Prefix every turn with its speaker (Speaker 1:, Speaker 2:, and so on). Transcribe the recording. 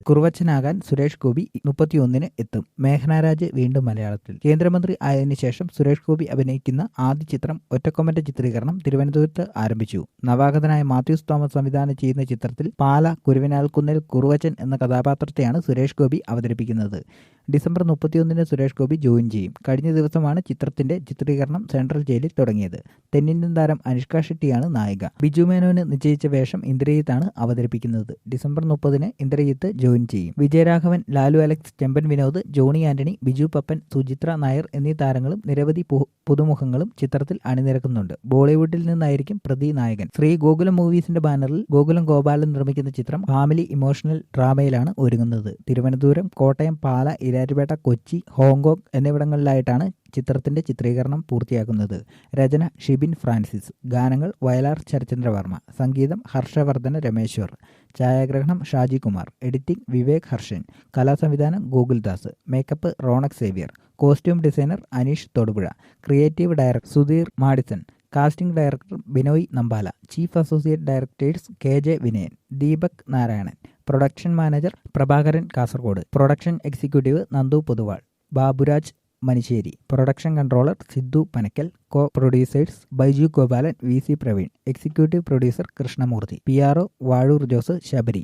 Speaker 1: കുറുവച്ചനാകാൻ സുരേഷ് ഗോപി 31-ന് എത്തും. മേഘനാരാജ് വീണ്ടും മലയാളത്തിൽ. കേന്ദ്രമന്ത്രി ആയതിനു ശേഷം സുരേഷ് ഗോപി അഭിനയിക്കുന്ന ആദ്യ ചിത്രം ഒറ്റക്കൊമ്പന്റെ ചിത്രീകരണം തിരുവനന്തപുരത്ത് ആരംഭിച്ചു. നവാഗതനായ മാത്യൂസ് തോമസ് സംവിധാനം ചെയ്യുന്ന ചിത്രത്തിൽ പാല കുരുവിനാൽക്കുന്നിൽ കുറുവച്ചൻ എന്ന കഥാപാത്രത്തെയാണ് സുരേഷ് ഗോപി അവതരിപ്പിക്കുന്നത്. ഡിസംബർ 31-ന് സുരേഷ് ഗോപി ജോയിൻ ചെയ്യും. കഴിഞ്ഞ ദിവസമാണ് ചിത്രത്തിന്റെ ചിത്രീകരണം സെൻട്രൽ ജയിലിൽ തുടങ്ങിയത്. തെന്നിന്ത്യൻ താരം അനുഷ്ക ഷെട്ടിയാണ് നായിക. ബിജു മേനോന് നിശ്ചയിച്ച വേഷം ഇന്ദ്രജിത്താണ് അവതരിപ്പിക്കുന്നത്. ഡിസംബർ 30-ന് ഇന്ദ്രജിത്ത് ജോയിൻ ചെയ്യും. വിജയരാഘവൻ, ലാലു അലക്സ്, ചെമ്പൻ വിനോദ്, ജോണി ആന്റണി, ബിജു പപ്പൻ, സുചിത്ര നായർ എന്നീ താരങ്ങളും നിരവധി പുതുമുഖങ്ങളും ചിത്രത്തിൽ അണിനിരക്കുന്നുണ്ട്. ബോളിവുഡിൽ നിന്നായിരിക്കും പ്രതി നായകൻ. ശ്രീ ഗോകുലം മൂവീസിന്റെ ബാനറിൽ ഗോകുലം ഗോപാലൻ നിർമ്മിക്കുന്ന ചിത്രം ഫാമിലി ഇമോഷണൽ ഡ്രാമയിലാണ് ഒരുങ്ങുന്നത്. തിരുവനന്തപുരം, കോട്ടയം, പാല, ഇരാറ്റുപേട്ട, കൊച്ചി, ഹോങ്കോങ് എന്നിവിടങ്ങളിലായിട്ടാണ് ചിത്രത്തിന്റെ ചിത്രീകരണം പൂർത്തിയാക്കുന്നത്. രചന ഷിബിൻ ഫ്രാൻസിസ്. ഗാനങ്ങൾ വയലാർ ശരചന്ദ്രവർമ്മ. സംഗീതം ഹർഷവർദ്ധന രമേശ്വർ. ഛായാഗ്രഹണം ഷാജി കുമാർ. എഡിറ്റിംഗ് വിവേക് ഹർഷൻ. കലാസംവിധാനം Gokuldas. Makeup Ronak Xavier. Costume designer Aneesh Thodupuzha. Creative director Sudheer Madison. Casting director Binoy Nambala. Chief associate directors KJ Vinayan, Deepak Narayanan. Production manager Prabhakaran Kasaragod. Production executive Nandu Pothuval, Baburaj Manissery. Production controller Sidhu Panakkal. Co producers Baiju Gopalan, VC Praveen. Executive producer Krishnamoorthy. PRO Vazhoor Jose Sabari.